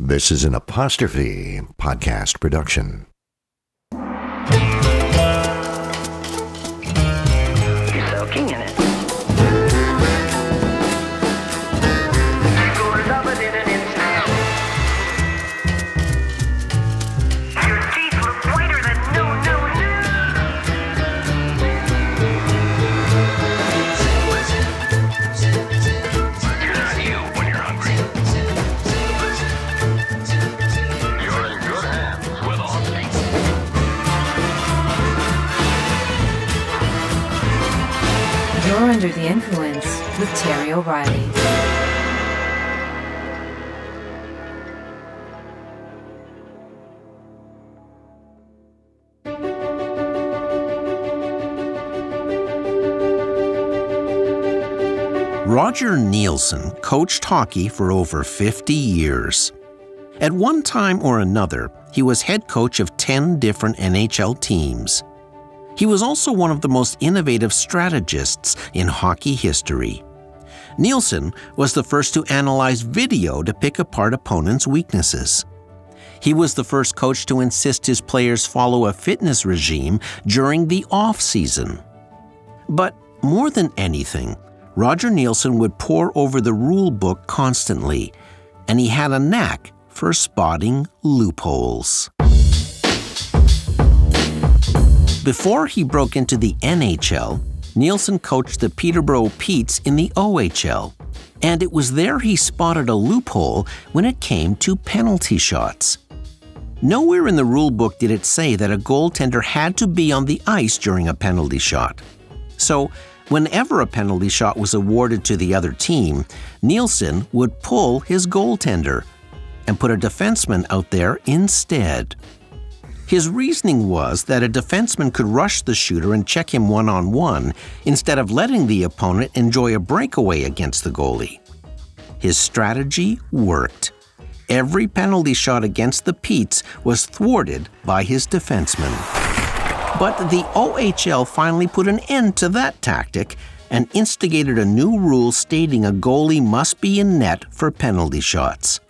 This is an Apostrophe podcast production. You're soaking in it. You're gonna love it in an instant. Your teeth look whiter than new. You're not you when you're hungry. You're in good hands with Austin. You're under the influence with Terry O'Reilly. Roger Neilson coached hockey for over 50 years. At one time or another, he was head coach of 10 different NHL teams. He was also one of the most innovative strategists in hockey history. Neilson was the first to analyze video to pick apart opponents' weaknesses. He was the first coach to insist his players follow a fitness regime during the off-season. But more than anything, Roger Neilson would pore over the rule book constantly, and he had a knack for spotting loopholes. Before he broke into the NHL, Neilson coached the Peterborough Petes in the OHL, and it was there he spotted a loophole when it came to penalty shots. Nowhere in the rule book did it say that a goaltender had to be on the ice during a penalty shot. So, whenever a penalty shot was awarded to the other team, Neilson would pull his goaltender and put a defenseman out there instead. His reasoning was that a defenseman could rush the shooter and check him one-on-one instead of letting the opponent enjoy a breakaway against the goalie. His strategy worked. Every penalty shot against the Petes was thwarted by his defenseman. But the OHL finally put an end to that tactic and instigated a new rule stating a goalie must be in net for penalty shots.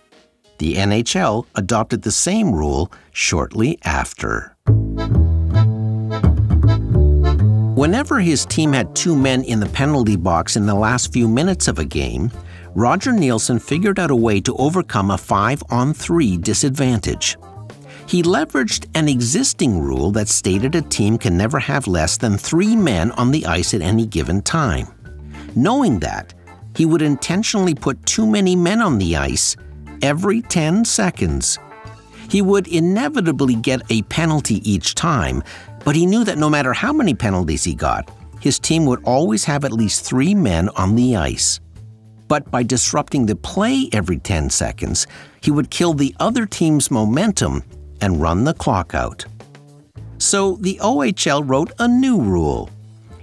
The NHL adopted the same rule shortly after. Whenever his team had 2 men in the penalty box in the last few minutes of a game, Roger Neilson figured out a way to overcome a 5-on-3 disadvantage. He leveraged an existing rule that stated a team can never have less than 3 men on the ice at any given time. Knowing that, he would intentionally put too many men on the ice every 10 seconds. He would inevitably get a penalty each time, but he knew that no matter how many penalties he got, his team would always have at least 3 men on the ice. But by disrupting the play every 10 seconds, he would kill the other team's momentum and run the clock out. So the OHL wrote a new rule.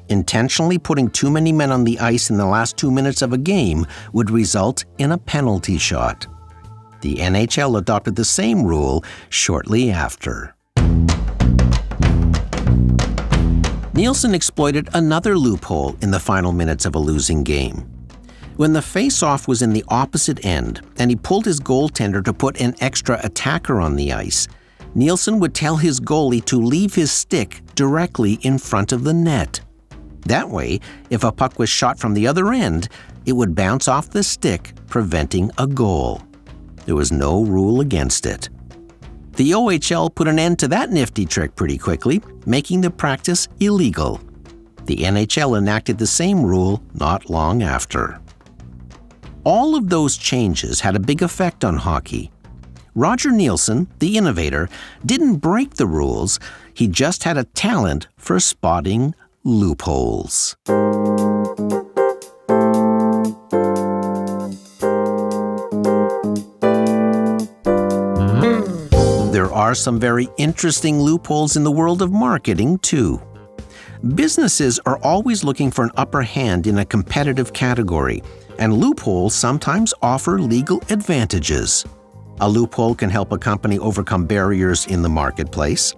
Intentionally putting too many men on the ice in the last 2 minutes of a game would result in a penalty shot. The NHL adopted the same rule shortly after. Neilson exploited another loophole in the final minutes of a losing game. When the face-off was in the opposite end and he pulled his goaltender to put an extra attacker on the ice, Neilson would tell his goalie to leave his stick directly in front of the net. That way, if a puck was shot from the other end, it would bounce off the stick, preventing a goal. There was no rule against it. The OHL put an end to that nifty trick pretty quickly, making the practice illegal. The NHL enacted the same rule not long after. All of those changes had a big effect on hockey. Roger Neilson, the innovator, didn't break the rules, he just had a talent for spotting loopholes. There are some very interesting loopholes in the world of marketing, too. Businesses are always looking for an upper hand in a competitive category, and loopholes sometimes offer legal advantages. A loophole can help a company overcome barriers in the marketplace.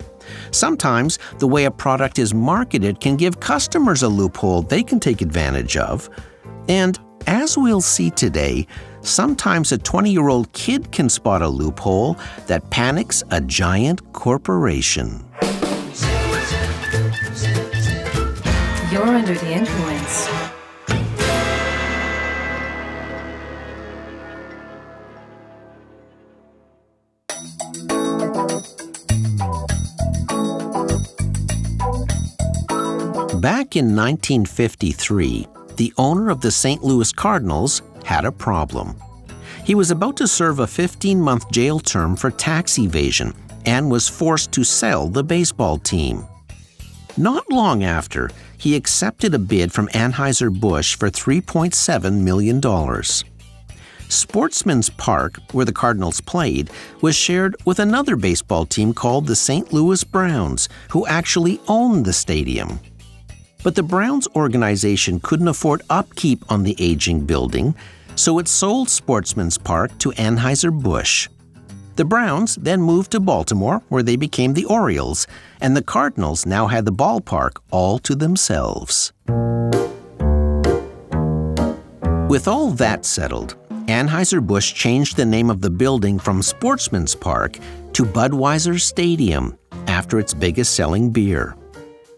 Sometimes, the way a product is marketed can give customers a loophole they can take advantage of. And as we'll see today, sometimes a 20-year-old kid can spot a loophole that panics a giant corporation. You're under the influence. Back in 1953, the owner of the St. Louis Cardinals had a problem. He was about to serve a 15-month jail term for tax evasion and was forced to sell the baseball team. Not long after, he accepted a bid from Anheuser-Busch for $3.7 million. Sportsman's Park, where the Cardinals played, was shared with another baseball team called the St. Louis Browns, who actually owned the stadium. But the Browns organization couldn't afford upkeep on the aging building, so it sold Sportsman's Park to Anheuser-Busch. The Browns then moved to Baltimore, where they became the Orioles, and the Cardinals now had the ballpark all to themselves. With all that settled, Anheuser-Busch changed the name of the building from Sportsman's Park to Budweiser Stadium, after its biggest-selling beer.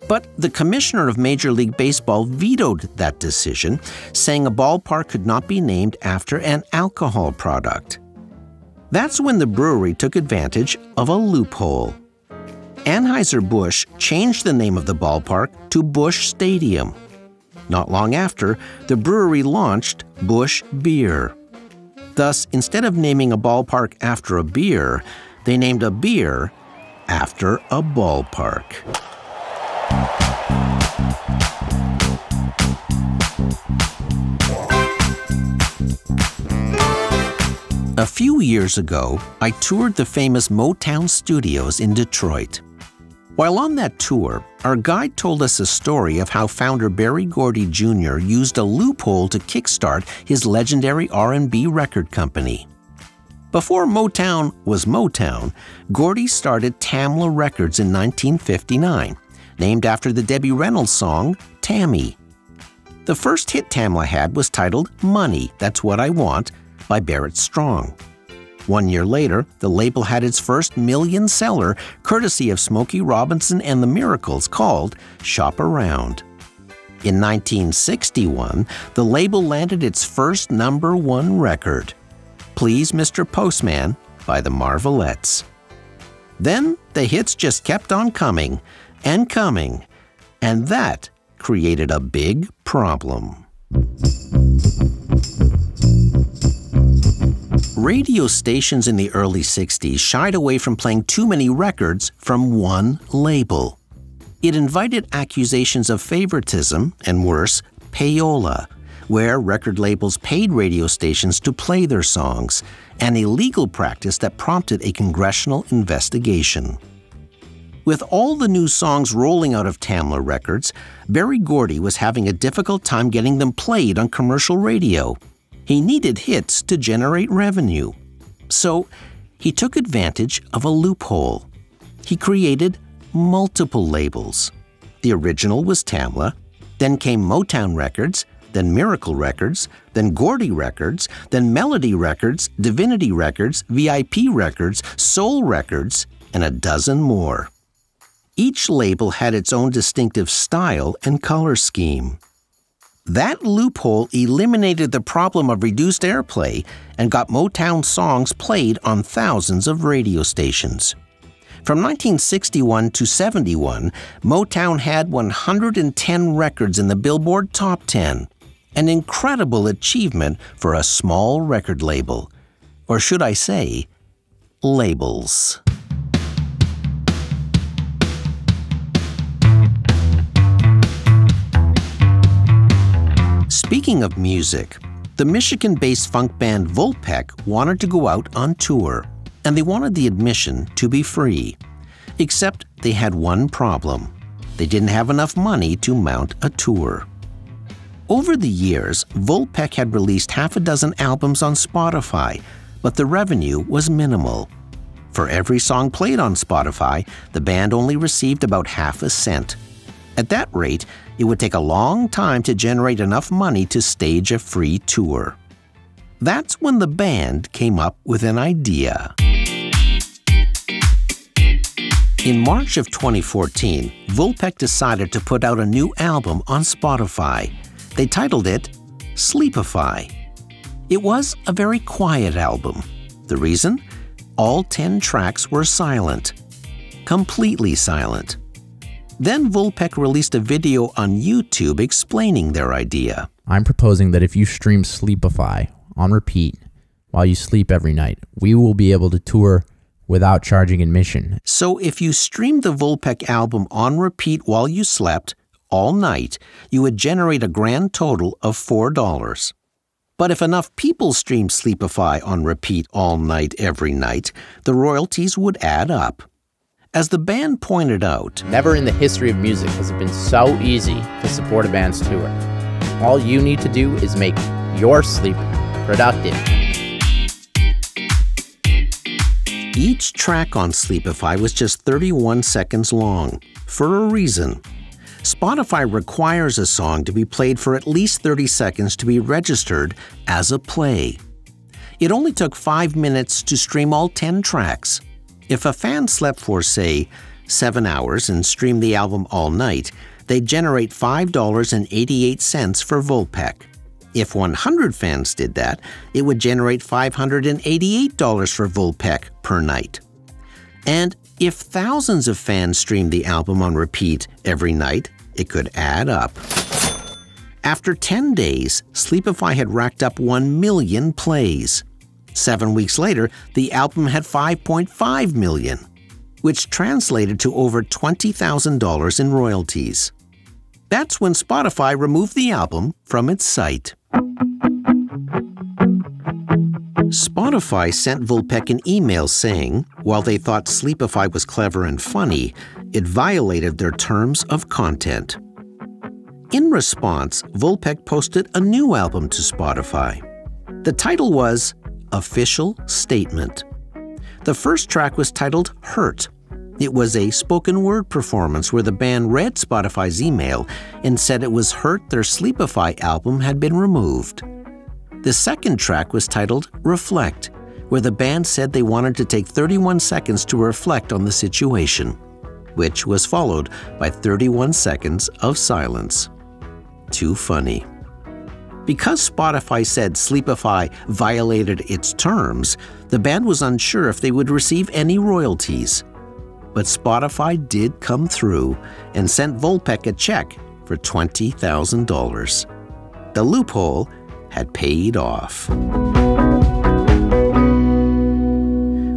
But the commissioner of Major League Baseball vetoed that decision, saying a ballpark could not be named after an alcohol product. That's when the brewery took advantage of a loophole. Anheuser-Busch changed the name of the ballpark to Busch Stadium. Not long after, the brewery launched Busch Beer. Thus, instead of naming a ballpark after a beer, they named a beer after a ballpark. A few years ago, I toured the famous Motown studios in Detroit. While on that tour, our guide told us a story of how founder Berry Gordy Jr. used a loophole to kickstart his legendary R&B record company. Before Motown was Motown, Gordy started Tamla Records in 1959, named after the Debbie Reynolds song, Tammy. The first hit Tamla had was titled Money, That's What I Want, by Barrett Strong. 1 year later, the label had its first million seller, courtesy of Smokey Robinson and the Miracles, called Shop Around. In 1961, the label landed its first #1 record, Please Mr. Postman by the Marvelettes. Then the hits just kept on coming, and that created a big problem. Radio stations in the early 60s shied away from playing too many records from one label. It invited accusations of favoritism and, worse, payola, where record labels paid radio stations to play their songs, an illegal practice that prompted a congressional investigation. With all the new songs rolling out of Tamla Records, Berry Gordy was having a difficult time getting them played on commercial radio. He needed hits to generate revenue. So he took advantage of a loophole. He created multiple labels. The original was Tamla, then came Motown Records, then Miracle Records, then Gordy Records, then Melody Records, Divinity Records, VIP Records, Soul Records, and a dozen more. Each label had its own distinctive style and color scheme. That loophole eliminated the problem of reduced airplay and got Motown songs played on thousands of radio stations. From 1961 to 71, Motown had 110 records in the Billboard Top 10, an incredible achievement for a small record label. Or should I say, labels. Speaking of music, the Michigan-based funk band Vulpec wanted to go out on tour, and they wanted the admission to be free. Except they had one problem. They didn't have enough money to mount a tour. Over the years, Vulpec had released half a dozen albums on Spotify, but the revenue was minimal. For every song played on Spotify, the band only received about half a cent. At that rate, it would take a long time to generate enough money to stage a free tour. That's when the band came up with an idea. In March of 2014, Vulpec decided to put out a new album on Spotify. They titled it Sleepify. It was a very quiet album. The reason? All 10 tracks were silent. Completely silent. Then Vulpec released a video on YouTube explaining their idea. I'm proposing that if you stream Sleepify on repeat while you sleep every night, we will be able to tour without charging admission. So if you streamed the Vulpec album on repeat while you slept all night, you would generate a grand total of $4. But if enough people streamed Sleepify on repeat all night every night, the royalties would add up. As the band pointed out, Never in the history of music has it been so easy to support a band's tour. All you need to do is make your sleep productive. each track on Sleepify was just 31 seconds long, for a reason. Spotify requires a song to be played for at least 30 seconds to be registered as a play. It only took 5 minutes to stream all 10 tracks. If a fan slept for, say, 7 hours and streamed the album all night, they'd generate $5.88 for Vulpec. If 100 fans did that, it would generate $588 for Vulpec per night. And if thousands of fans streamed the album on repeat every night, it could add up. After 10 days, Sleepify had racked up 1 million plays. 7 weeks later, the album had 5.5 million, which translated to over $20,000 in royalties. That's when Spotify removed the album from its site. Spotify sent Vulpec an email saying, while they thought Sleepify was clever and funny, it violated their terms of content. In response, Vulpec posted a new album to Spotify. The title was Official Statement. The first track was titled Hurt. It was a spoken word performance where the band read Spotify's email and said it was hurt their Sleepify album had been removed. The second track was titled Reflect, where the band said they wanted to take 31 seconds to reflect on the situation, which was followed by 31 seconds of silence. Too funny. Because Spotify said Sleepify violated its terms, the band was unsure if they would receive any royalties. But Spotify did come through and sent Vulpec a check for $20,000. The loophole had paid off.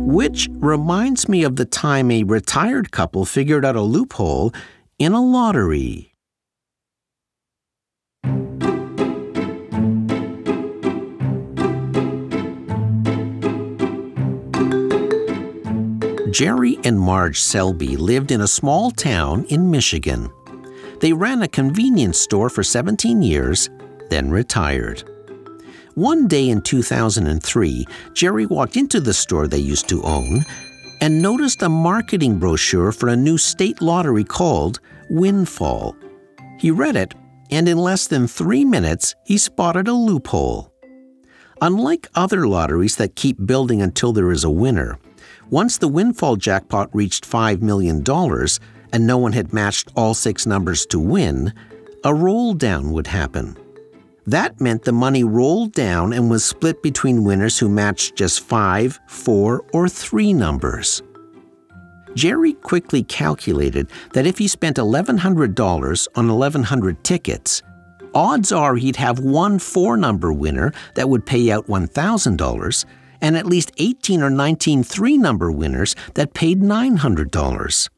Which reminds me of the time a retired couple figured out a loophole in a lottery. Jerry and Marge Selby lived in a small town in Michigan. They ran a convenience store for 17 years, then retired. One day in 2003, Jerry walked into the store they used to own and noticed a marketing brochure for a new state lottery called Windfall. He read it, and in less than 3 minutes, he spotted a loophole. Unlike other lotteries that keep building until there is a winner, once the Windfall jackpot reached $5 million and no one had matched all 6 numbers to win, a roll down would happen. That meant the money rolled down and was split between winners who matched just 5, 4, or 3 numbers. Jerry quickly calculated that if he spent $1,100 on 1,100 tickets, odds are he'd have one 4-number winner that would pay out $1,000 and at least 18 or 19 3-number winners that paid $900.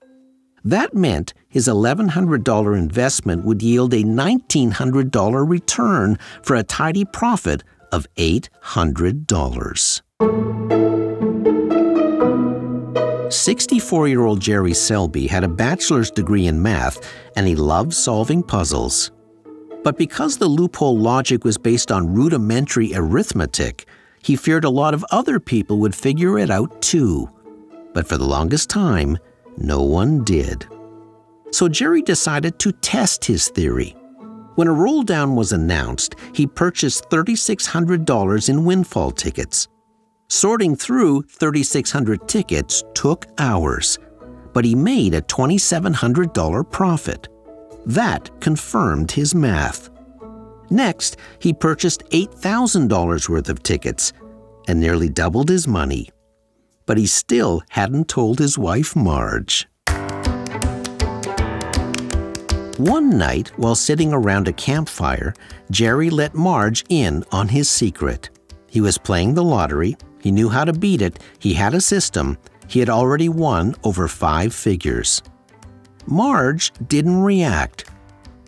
That meant his $1,100 investment would yield a $1,900 return for a tidy profit of $800. 64-year-old Jerry Selby had a bachelor's degree in math, and he loved solving puzzles. But because the loophole logic was based on rudimentary arithmetic, he feared a lot of other people would figure it out too. But for the longest time, no one did. So Jerry decided to test his theory. When a roll down was announced, he purchased $3,600 in windfall tickets. Sorting through 3,600 tickets took hours, but he made a $2,700 profit. That confirmed his math. Next, he purchased $8,000 worth of tickets and nearly doubled his money. But he still hadn't told his wife, Marge. One night, while sitting around a campfire, Jerry let Marge in on his secret. He was playing the lottery. He knew how to beat it. He had a system. He had already won over 5 figures. Marge didn't react.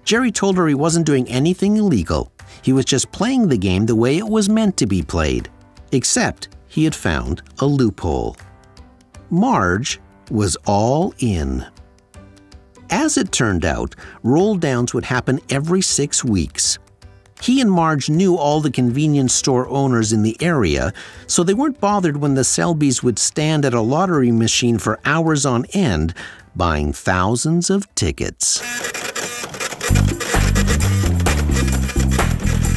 Jerry told her he wasn't doing anything illegal. He was just playing the game the way it was meant to be played, except he had found a loophole. Marge was all in. As it turned out, roll downs would happen every 6 weeks. He and Marge knew all the convenience store owners in the area, so they weren't bothered when the Selbys would stand at a lottery machine for hours on end, buying thousands of tickets.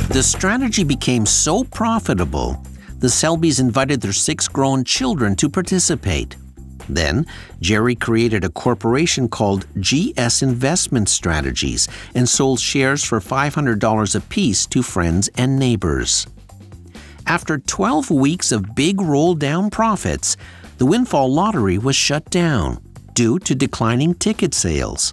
The strategy became so profitable, the Selbys invited their 6 grown children to participate. Then, Jerry created a corporation called GS Investment Strategies and sold shares for $500 apiece to friends and neighbors. After 12 weeks of big roll-down profits, the windfall lottery was shut down due to declining ticket sales.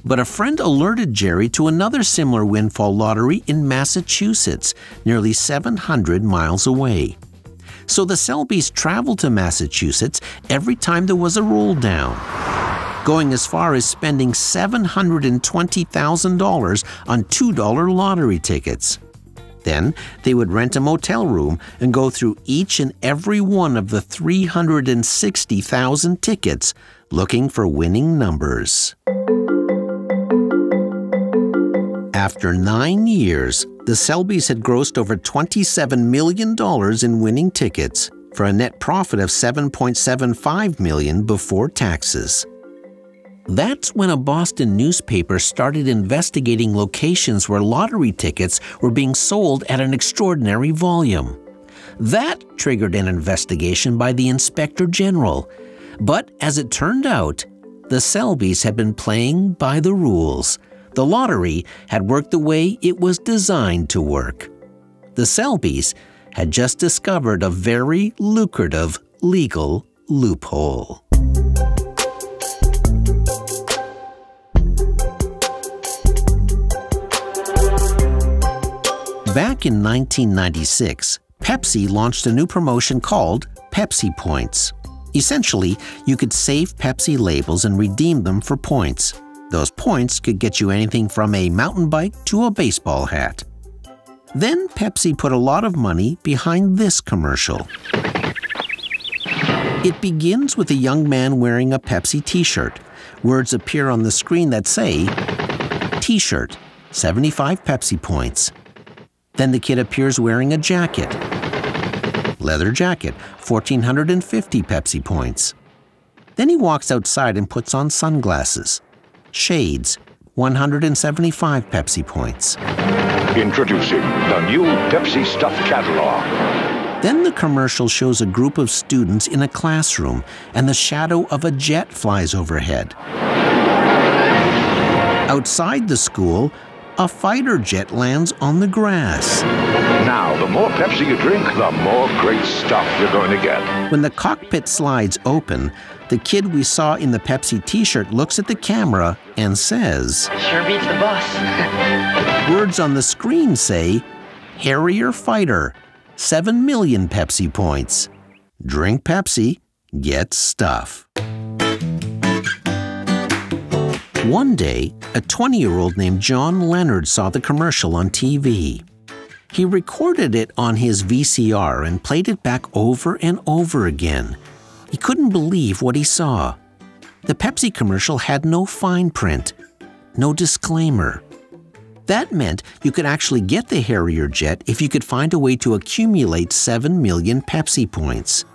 But a friend alerted Jerry to another similar windfall lottery in Massachusetts, nearly 700 miles away. So the Selbys traveled to Massachusetts every time there was a roll down, going as far as spending $720,000 on $2 lottery tickets. Then they would rent a motel room and go through each and every one of the 360,000 tickets looking for winning numbers. After 9 years, the Selbys had grossed over $27 million in winning tickets for a net profit of $7.75 million before taxes. That's when a Boston newspaper started investigating locations where lottery tickets were being sold at an extraordinary volume. That triggered an investigation by the Inspector General. But as it turned out, the Selbys had been playing by the rules. The lottery had worked the way it was designed to work. The Selbys had just discovered a very lucrative legal loophole. Back in 1996, Pepsi launched a new promotion called Pepsi Points. Essentially, you could save Pepsi labels and redeem them for points. Those points could get you anything from a mountain bike to a baseball hat. Then Pepsi put a lot of money behind this commercial. It begins with a young man wearing a Pepsi t-shirt. Words appear on the screen that say, "T-shirt, 75 Pepsi points." Then the kid appears wearing a jacket. Leather jacket, 1,450 Pepsi points. Then he walks outside and puts on sunglasses. Shades, 175 Pepsi points. Introducing the new Pepsi Stuff Catalog. Then the commercial shows a group of students in a classroom, and the shadow of a jet flies overhead. Outside the school, a fighter jet lands on the grass. Now, the more Pepsi you drink, the more great stuff you're going to get. When the cockpit slides open, the kid we saw in the Pepsi t-shirt looks at the camera and says, "Sure beats the bus." Words on the screen say, "Harrier Fighter, 7 million Pepsi points. Drink Pepsi, get stuff." One day, a 20-year-old named John Leonard saw the commercial on TV. He recorded it on his VCR and played it back over and over again. He couldn't believe what he saw. The Pepsi commercial had no fine print, no disclaimer. That meant you could actually get the Harrier jet if you could find a way to accumulate 7 million Pepsi points.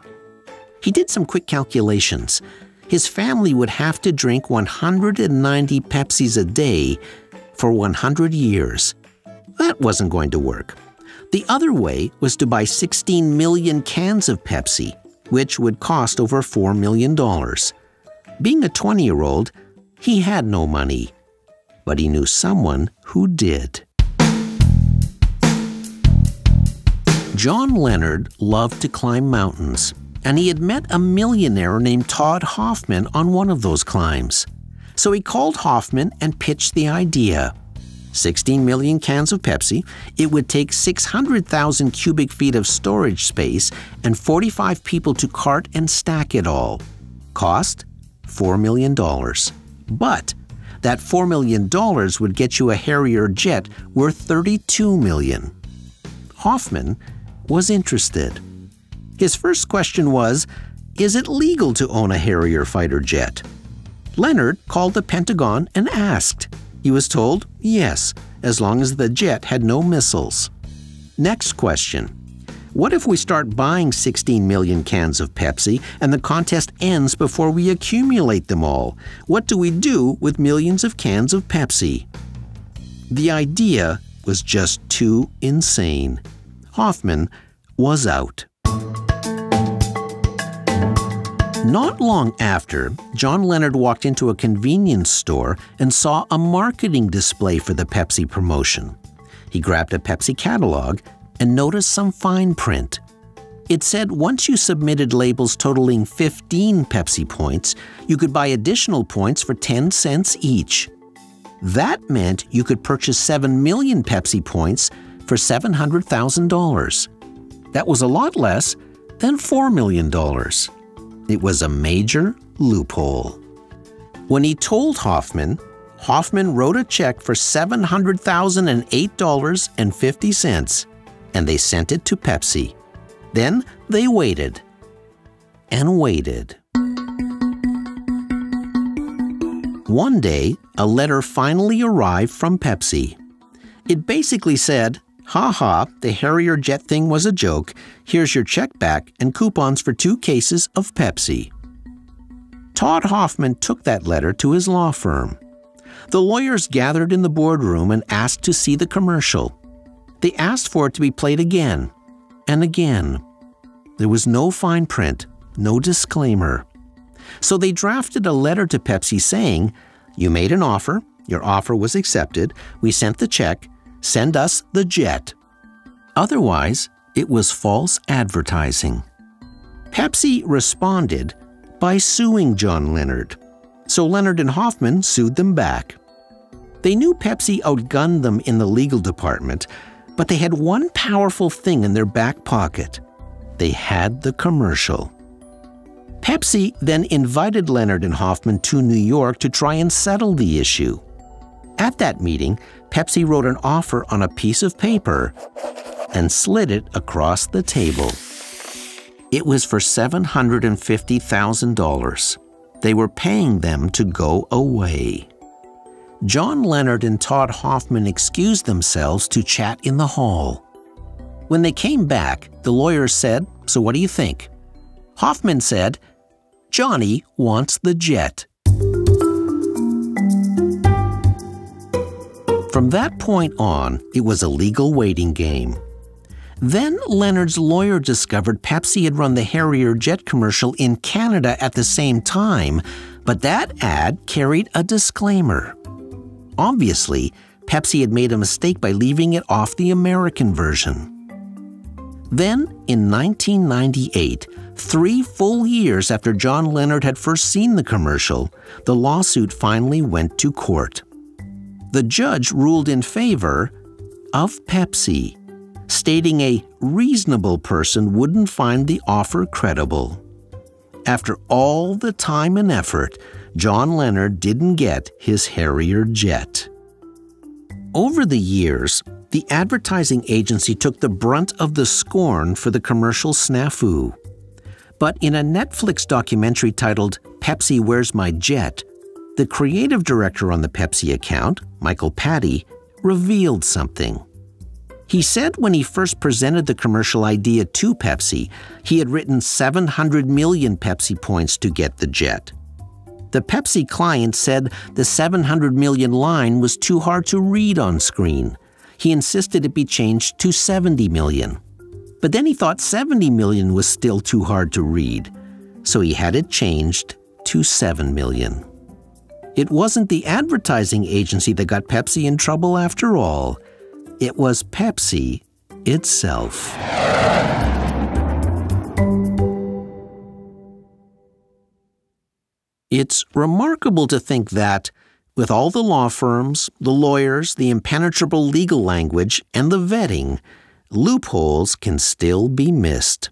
He did some quick calculations. His family would have to drink 190 Pepsis a day, for 100 years. That wasn't going to work. The other way was to buy 16 million cans of Pepsi, which would cost over $4 million. Being a 20-year-old, he had no money, but he knew someone who did. John Leonard loved to climb mountains, and he had met a millionaire named Todd Hoffman on one of those climbs. So he called Hoffman and pitched the idea. 16 million cans of Pepsi, it would take 600,000 cubic feet of storage space and 45 people to cart and stack it all. Cost? $4 million. But that $4 million would get you a Harrier jet worth $32 million. Hoffman was interested. His first question was, is it legal to own a Harrier fighter jet? Leonard called the Pentagon and asked. He was told, yes, as long as the jet had no missiles. Next question. What if we start buying 16 million cans of Pepsi and the contest ends before we accumulate them all? What do we do with millions of cans of Pepsi? The idea was just too insane. Hoffman was out. Not long after, John Leonard walked into a convenience store and saw a marketing display for the Pepsi promotion. He grabbed a Pepsi catalog and noticed some fine print. It said once you submitted labels totaling 15 Pepsi points, you could buy additional points for 10 cents each. That meant you could purchase 7 million Pepsi points for $700,000. That was a lot less than $4 million. It was a major loophole. When he told Hoffman, Hoffman wrote a check for $700,008.50, and they sent it to Pepsi. Then they waited and waited. One day, a letter finally arrived from Pepsi. It basically said, "Ha ha, the Harrier jet thing was a joke. Here's your check back and coupons for 2 cases of Pepsi." Todd Hoffman took that letter to his law firm. The lawyers gathered in the boardroom and asked to see the commercial. They asked for it to be played again and again. There was no fine print, no disclaimer. So they drafted a letter to Pepsi saying, "You made an offer, your offer was accepted, we sent the check, send us the jet." Otherwise, it was false advertising. Pepsi responded by suing John Leonard. So Leonard and Hoffman sued them back. They knew Pepsi outgunned them in the legal department, but they had one powerful thing in their back pocket. They had the commercial. Pepsi then invited Leonard and Hoffman to New York to try and settle the issue. At that meeting, Pepsi wrote an offer on a piece of paper and slid it across the table. It was for $750,000. They were paying them to go away. John Leonard and Todd Hoffman excused themselves to chat in the hall. When they came back, the lawyers said, "So what do you think?" Hoffman said, "Johnny wants the jet." From that point on, it was a legal waiting game. Then Leonard's lawyer discovered Pepsi had run the Harrier jet commercial in Canada at the same time, but that ad carried a disclaimer. Obviously, Pepsi had made a mistake by leaving it off the American version. Then, in 1998, 3 full years after John Leonard had first seen the commercial, the lawsuit finally went to court. The judge ruled in favor of Pepsi, stating a reasonable person wouldn't find the offer credible. After all the time and effort, John Leonard didn't get his Harrier jet. Over the years, the advertising agency took the brunt of the scorn for the commercial snafu. But in a Netflix documentary titled Pepsi Where's My Jet, the creative director on the Pepsi account, Michael Patty, revealed something. He said when he first presented the commercial idea to Pepsi, he had written 700 million Pepsi points to get the jet. The Pepsi client said the 700 million line was too hard to read on screen. He insisted it be changed to 70 million. But then he thought 70 million was still too hard to read, so he had it changed to 7 million. It wasn't the advertising agency that got Pepsi in trouble after all. It was Pepsi itself. It's remarkable to think that, with all the law firms, the lawyers, the impenetrable legal language, and the vetting, loopholes can still be missed.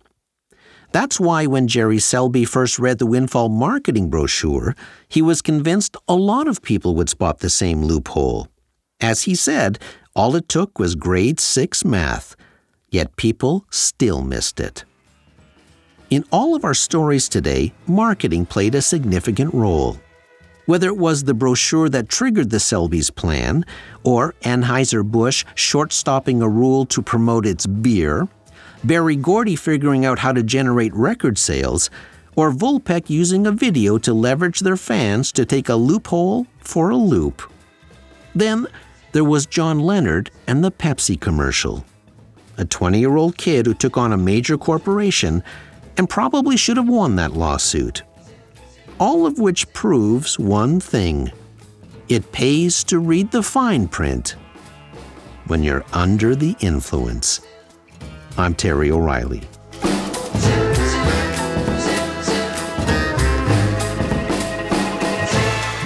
That's why when Jerry Selby first read the Windfall marketing brochure, he was convinced a lot of people would spot the same loophole. As he said, all it took was grade 6 math, yet people still missed it. In all of our stories today, marketing played a significant role. Whether it was the brochure that triggered the Selby's plan, or Anheuser-Busch short-stopping a rule to promote its beer, Berry Gordy figuring out how to generate record sales, or Vulpec using a video to leverage their fans to take a loophole for a loop. Then there was John Leonard and the Pepsi commercial. A 20-year-old kid who took on a major corporation and probably should have won that lawsuit. All of which proves one thing. It pays to read the fine print when you're under the influence. I'm Terry O'Reilly.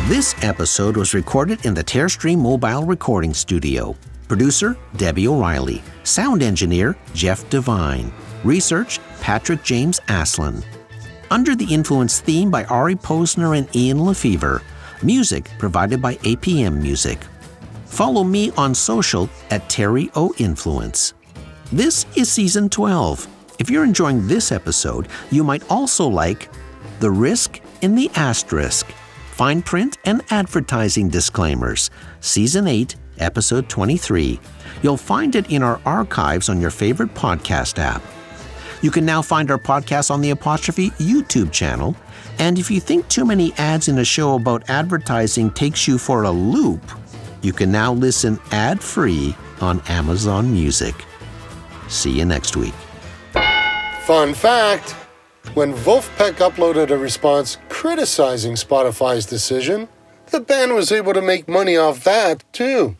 This episode was recorded in the Terrestream Mobile Recording Studio. Producer, Debbie O'Reilly. Sound engineer, Jeff Devine. Research, Patrick James Aslan. Under the Influence theme by Ari Posner and Ian Lefevre. Music provided by APM Music. Follow me on social at Terry O Influence. This is Season 12. If you're enjoying this episode, you might also like The Risk in the Asterisk, Fine Print and Advertising Disclaimers, Season 8, Episode 23. You'll find it in our archives on your favorite podcast app. You can now find our podcast on the Apostrophe YouTube channel, and if you think too many ads in a show about advertising takes you for a loop, you can now listen ad-free on Amazon Music. See you next week. Fun fact, when Vulpec uploaded a response criticizing Spotify's decision, the band was able to make money off that, too.